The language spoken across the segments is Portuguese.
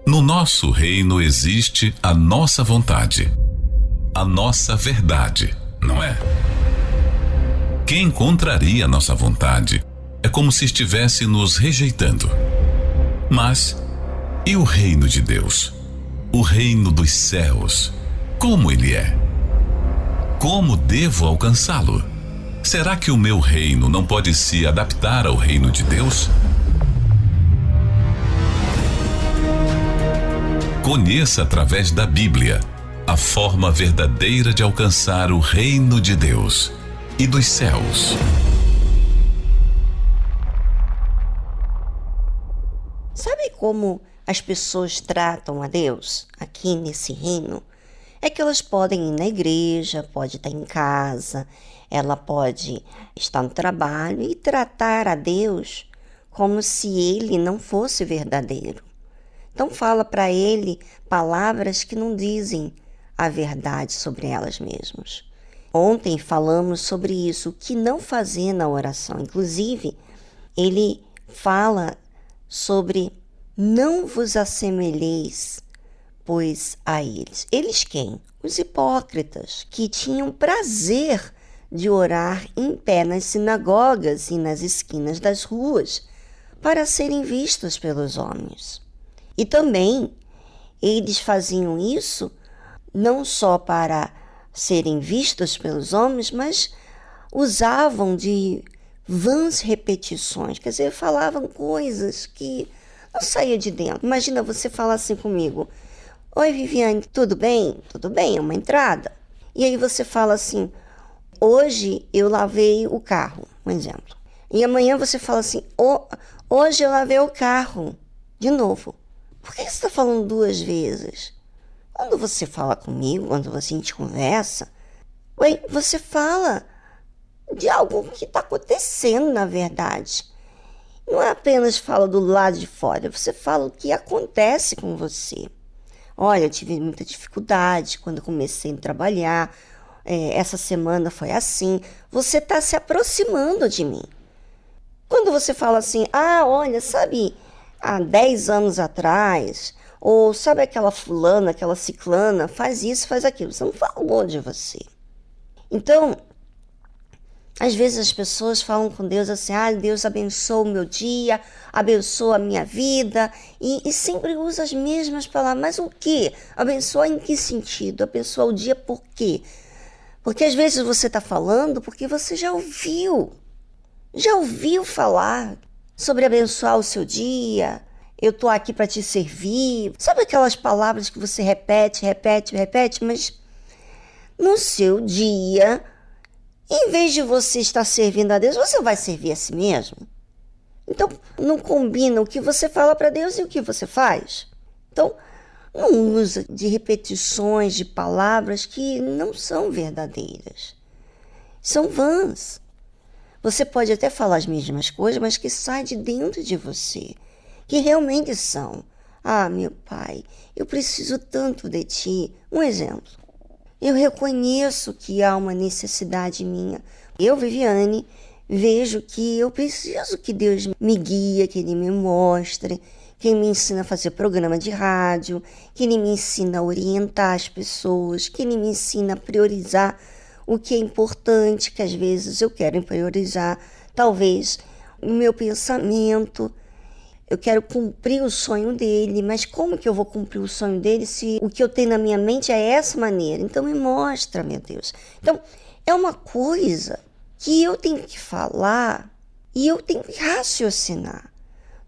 No nosso reino existe a nossa vontade, a nossa verdade, não é? Quem contraria a nossa vontade é como se estivesse nos rejeitando. Mas, e o reino de Deus? O reino dos céus, como ele é? Como devo alcançá-lo? Será que o meu reino não pode se adaptar ao reino de Deus? Conheça através da Bíblia a forma verdadeira de alcançar o reino de Deus e dos céus. Sabe como as pessoas tratam a Deus aqui nesse reino? É que elas podem ir na igreja, pode estar em casa, ela pode estar no trabalho e tratar a Deus como se ele não fosse verdadeiro. Então fala para ele palavras que não dizem a verdade sobre elas mesmas. Ontem falamos sobre isso, o que não fazer na oração. Inclusive, ele fala sobre não vos assemelheis, pois a eles. Eles quem? Os hipócritas, que tinham prazer de orar em pé nas sinagogas e nas esquinas das ruas para serem vistos pelos homens. E também eles faziam isso não só para serem vistos pelos homens, mas usavam de vãs repetições, quer dizer, falavam coisas que não saíam de dentro. Imagina você falar assim comigo: oi, Viviane, tudo bem? Tudo bem, é uma entrada. E aí você fala assim: hoje eu lavei o carro, um exemplo. E amanhã você fala assim: hoje eu lavei o carro, de novo. Por que você está falando duas vezes? Quando você fala comigo, quando a gente conversa, você fala de algo que está acontecendo, na verdade. Não é apenas fala do lado de fora, você fala o que acontece com você. Olha, eu tive muita dificuldade quando comecei a trabalhar, essa semana foi assim. Você está se aproximando de mim. Quando você fala assim: olha, sabe, há 10 anos atrás, ou sabe aquela fulana, aquela ciclana, faz isso, faz aquilo. Você não falou de você. Então, às vezes as pessoas falam com Deus assim: Deus abençoa o meu dia, abençoa a minha vida, e sempre usa as mesmas palavras. Mas o quê? Abençoa em que sentido? Abençoa o dia por quê? Porque às vezes você está falando porque você já ouviu falar sobre abençoar o seu dia. Eu estou aqui para te servir. Sabe aquelas palavras que você repete, mas no seu dia, em vez de você estar servindo a Deus, você vai servir a si mesmo. Então, não combina o que você fala para Deus e o que você faz. Então, não usa de repetições de palavras que não são verdadeiras. São vãs. Você pode até falar as mesmas coisas, mas que saem de dentro de você, que realmente são: meu Pai, eu preciso tanto de Ti. Um exemplo: eu reconheço que há uma necessidade minha. Eu, Viviane, vejo que eu preciso que Deus me guie, que Ele me mostre, que Ele me ensina a fazer programa de rádio, que Ele me ensina a orientar as pessoas, que Ele me ensina a priorizar o que é importante, que às vezes eu quero priorizar, talvez, o meu pensamento. Eu quero cumprir o sonho dele, mas como que eu vou cumprir o sonho dele se o que eu tenho na minha mente é essa maneira? Então me mostra, meu Deus. Então, é uma coisa que eu tenho que falar e eu tenho que raciocinar.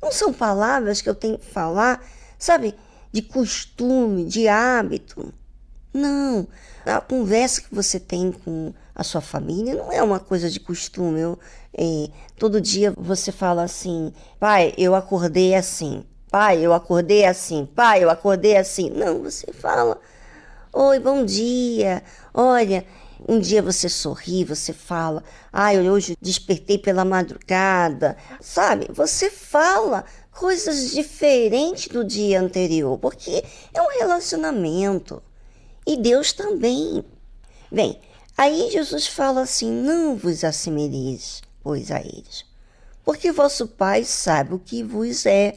Não são palavras que eu tenho que falar, sabe, de costume, de hábito. Não, a conversa que você tem com a sua família não é uma coisa de costume. Todo dia você fala assim: pai, eu acordei assim, pai, eu acordei assim, pai, eu acordei assim. Não, você fala: oi, bom dia, olha, um dia você sorri, você fala: eu hoje despertei pela madrugada, sabe? Você fala coisas diferentes do dia anterior, porque é um relacionamento. E Deus também. Bem, aí Jesus fala assim: não vos assemelheis, pois, a eles, porque vosso Pai sabe o que vos é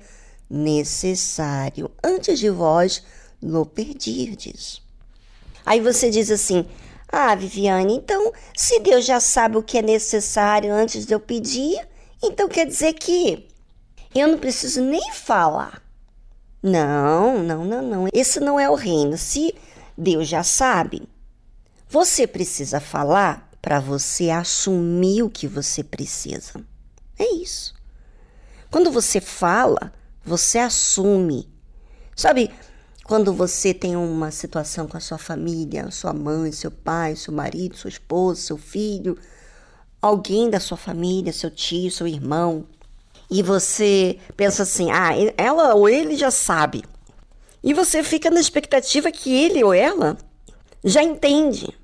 necessário antes de vós lo pedirdes. Aí você diz assim, Viviane, então se Deus já sabe o que é necessário antes de eu pedir, então quer dizer que eu não preciso nem falar. Não. Esse não é o reino. Se Deus já sabe, você precisa falar para você assumir o que você precisa. É isso. Quando você fala, você assume. Sabe, quando você tem uma situação com a sua família, sua mãe, seu pai, seu marido, sua esposa, seu filho, alguém da sua família, seu tio, seu irmão, e você pensa assim, ela ou ele já sabe. E você fica na expectativa que ele ou ela já entende.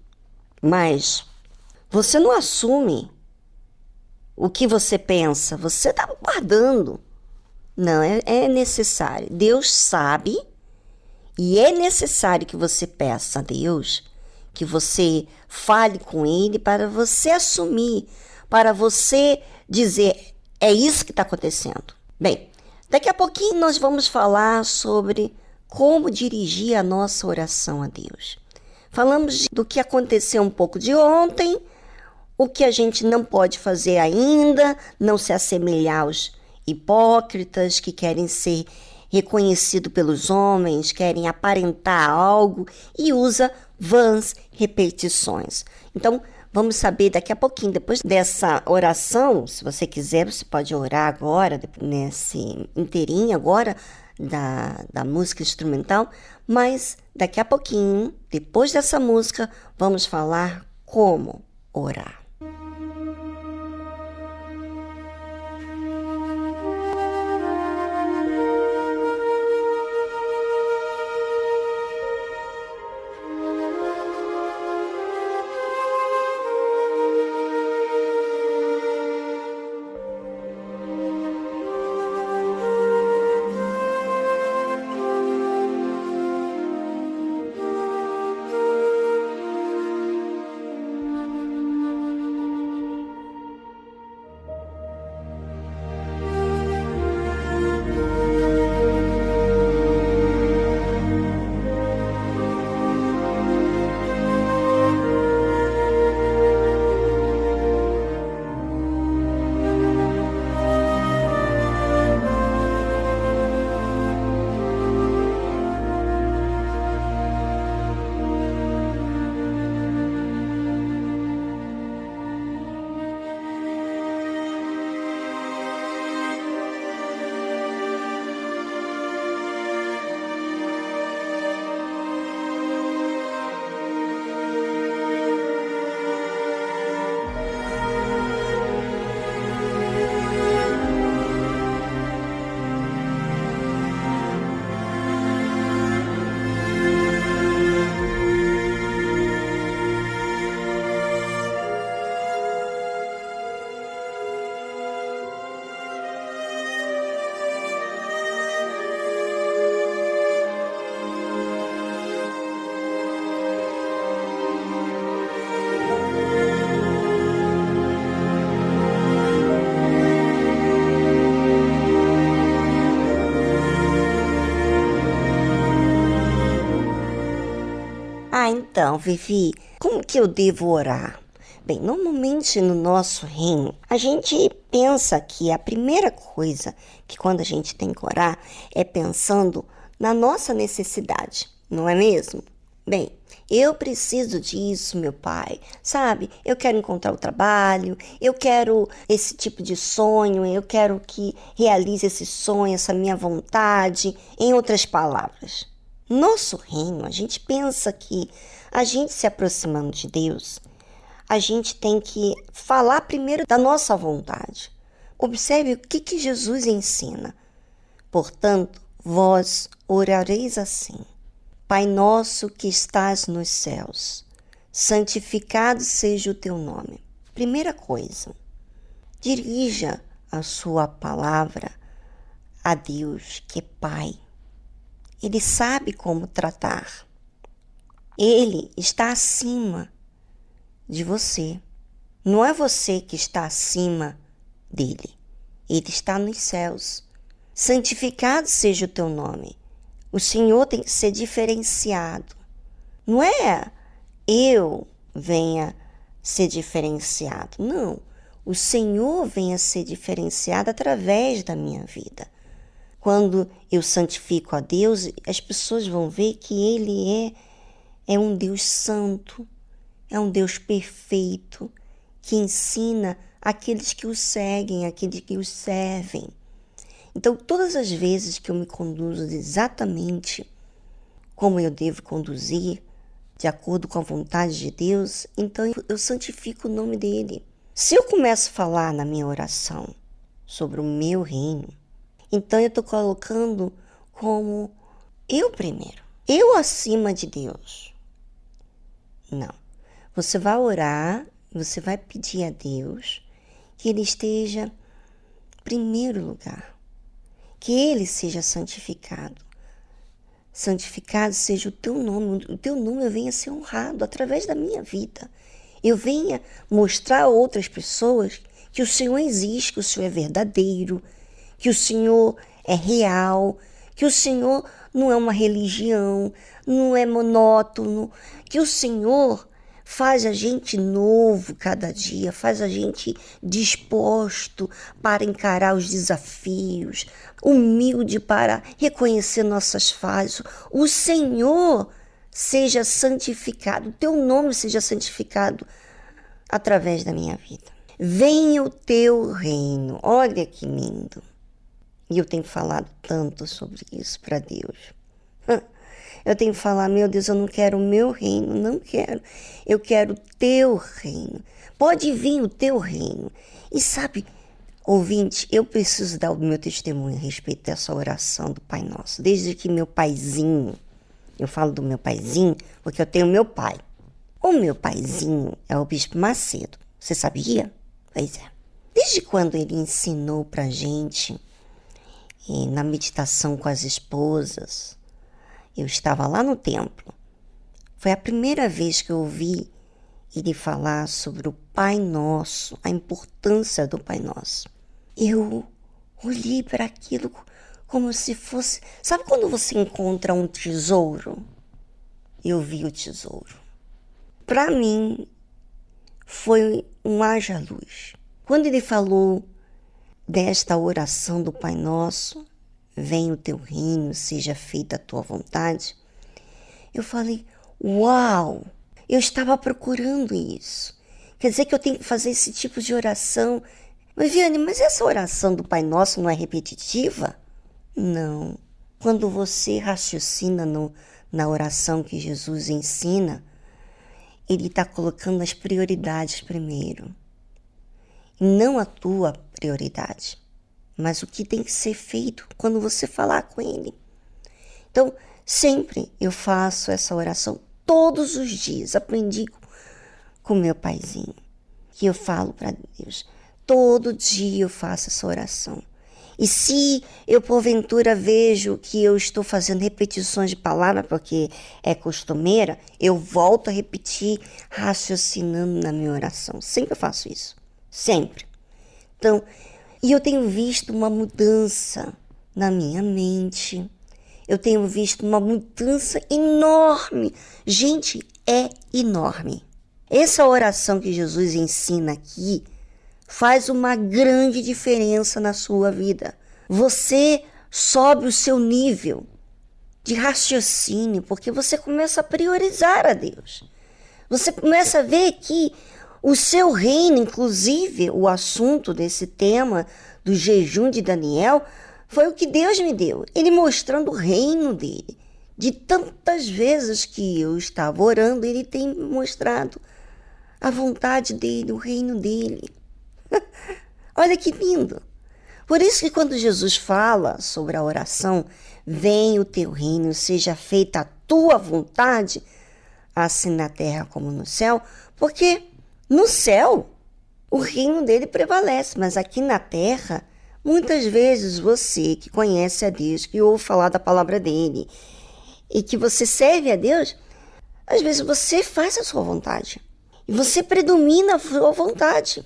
Mas você não assume o que você pensa, você está guardando. Não, é necessário. Deus sabe e é necessário que você peça a Deus, que você fale com Ele para você assumir, para você dizer, é isso que está acontecendo. Bem, daqui a pouquinho nós vamos falar sobre como dirigir a nossa oração a Deus. Falamos do que aconteceu um pouco de ontem, o que a gente não pode fazer ainda, não se assemelhar aos hipócritas que querem ser reconhecidos pelos homens, querem aparentar algo e usa vãs repetições. Então, vamos saber daqui a pouquinho, depois dessa oração, se você quiser, você pode orar agora, nesse inteirinho agora da música instrumental, mas daqui a pouquinho, depois dessa música, vamos falar como orar. Então, Vivi, como que eu devo orar? Bem, normalmente no nosso reino, a gente pensa que a primeira coisa que quando a gente tem que orar é pensando na nossa necessidade, não é mesmo? Bem, eu preciso disso, meu pai, sabe? Eu quero encontrar o trabalho, eu quero esse tipo de sonho, eu quero que realize esse sonho, essa minha vontade. Em outras palavras, nosso reino, a gente pensa que a gente se aproximando de Deus, a gente tem que falar primeiro da nossa vontade. Observe o que Jesus ensina. Portanto, vós orareis assim: Pai nosso que estás nos céus, santificado seja o teu nome. Primeira coisa, dirija a sua palavra a Deus, que é Pai. Ele sabe como tratar. Ele está acima de você. Não é você que está acima dele. Ele está nos céus. Santificado seja o teu nome. O Senhor tem que ser diferenciado. Não é eu venha ser diferenciado. Não. O Senhor venha ser diferenciado através da minha vida. Quando eu santifico a Deus, as pessoas vão ver que Ele é um Deus santo, é um Deus perfeito, que ensina aqueles que o seguem, aqueles que o servem. Então, todas as vezes que eu me conduzo exatamente como eu devo conduzir, de acordo com a vontade de Deus, então eu santifico o nome dele. Se eu começo a falar na minha oração sobre o meu reino, então eu estou colocando como eu primeiro, eu acima de Deus. Não. Você vai orar, você vai pedir a Deus que Ele esteja em primeiro lugar, que Ele seja santificado. Santificado seja o teu nome venha ser honrado através da minha vida. Eu venha mostrar a outras pessoas que o Senhor existe, que o Senhor é verdadeiro, que o Senhor é real, que o Senhor não é uma religião, não é monótono, que o Senhor faz a gente novo cada dia, faz a gente disposto para encarar os desafios, humilde para reconhecer nossas falhas. O Senhor seja santificado, o teu nome seja santificado através da minha vida. Venha o teu reino. Olha que lindo. E eu tenho falado tanto sobre isso para Deus. Eu tenho que falar, meu Deus, eu não quero o meu reino, não quero. Eu quero o teu reino. Pode vir o teu reino. E sabe, ouvinte, eu preciso dar o meu testemunho a respeito dessa oração do Pai Nosso. Desde que meu paizinho, eu falo do meu paizinho porque eu tenho meu pai. O meu paizinho é o Bispo Macedo. Você sabia? Pois é. Desde quando ele ensinou pra gente, na meditação com as esposas, eu estava lá no templo. Foi a primeira vez que eu ouvi ele falar sobre o Pai Nosso, a importância do Pai Nosso. Eu olhei para aquilo como se fosse... Sabe quando você encontra um tesouro? Eu vi o tesouro. Para mim, foi um haja-luz. Quando ele falou desta oração do Pai Nosso, venha o teu reino, seja feita a tua vontade, eu falei, uau, eu estava procurando isso. Quer dizer que eu tenho que fazer esse tipo de oração. Mas, Viane, mas essa oração do Pai Nosso não é repetitiva? Não. Quando você raciocina na oração que Jesus ensina, ele está colocando as prioridades primeiro. Não a tua prioridade, mas o que tem que ser feito quando você falar com ele. Então, sempre eu faço essa oração, todos os dias. Aprendi com meu paizinho, que eu falo para Deus. Todo dia eu faço essa oração. E se eu, porventura, vejo que eu estou fazendo repetições de palavras, porque é costumeira, eu volto a repetir, raciocinando na minha oração. Sempre eu faço isso. Sempre. Então, e eu tenho visto uma mudança na minha mente. Eu tenho visto uma mudança enorme. Gente, é enorme. Essa oração que Jesus ensina aqui faz uma grande diferença na sua vida. Você sobe o seu nível de raciocínio, porque você começa a priorizar a Deus. Você começa a ver que o seu reino, inclusive o assunto desse tema do jejum de Daniel, foi o que Deus me deu. Ele mostrando o reino dele. De tantas vezes que eu estava orando, ele tem me mostrado a vontade dele, o reino dele. Olha que lindo. Por isso que quando Jesus fala sobre a oração, venha o teu reino, seja feita a tua vontade, assim na terra como no céu, porque no céu o reino dele prevalece, mas aqui na terra, muitas vezes você que conhece a Deus, que ouve falar da palavra dele e que você serve a Deus, às vezes você faz a sua vontade e você predomina a sua vontade.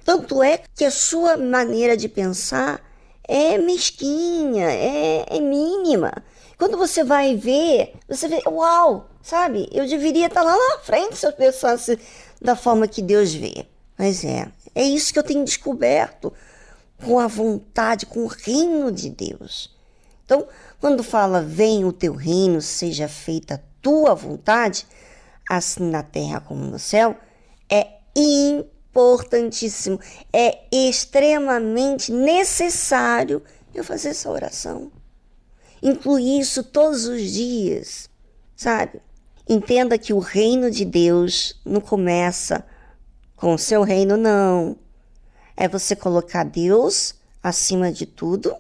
Tanto é que a sua maneira de pensar é mesquinha, é mínima. Quando você vai ver, você vê, uau, sabe? Eu deveria estar lá na frente se eu pensasse da forma que Deus vê. Mas é isso que eu tenho descoberto com a vontade, com o reino de Deus. Então, quando fala, venha o teu reino, seja feita a tua vontade, assim na terra como no céu, é importantíssimo, é extremamente necessário eu fazer essa oração. Incluir isso todos os dias, sabe? Entenda que o reino de Deus não começa com o seu reino, não. É você colocar Deus acima de tudo.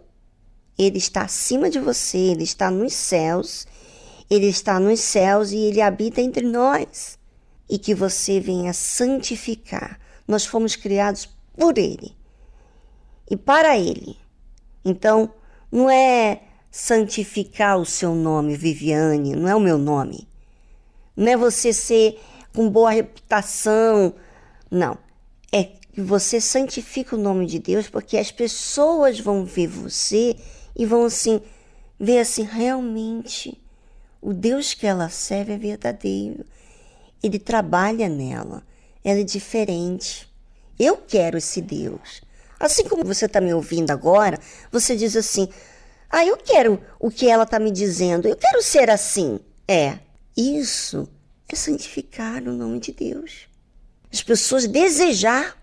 Ele está acima de você, Ele está nos céus. Ele está nos céus e Ele habita entre nós. E que você venha santificar. Nós fomos criados por Ele e para Ele. Então, não é santificar o seu nome, Viviane, não é o meu nome. Não é você ser com boa reputação, não. É que você santifica o nome de Deus, porque as pessoas vão ver você e vão ver assim, realmente, o Deus que ela serve é verdadeiro. Ele trabalha nela, ela é diferente. Eu quero esse Deus. Assim como você está me ouvindo agora, você diz assim, eu quero o que ela está me dizendo, eu quero ser assim. Isso é santificar o nome de Deus. As pessoas desejar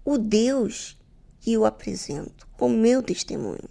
o Deus que eu apresento como meu testemunho.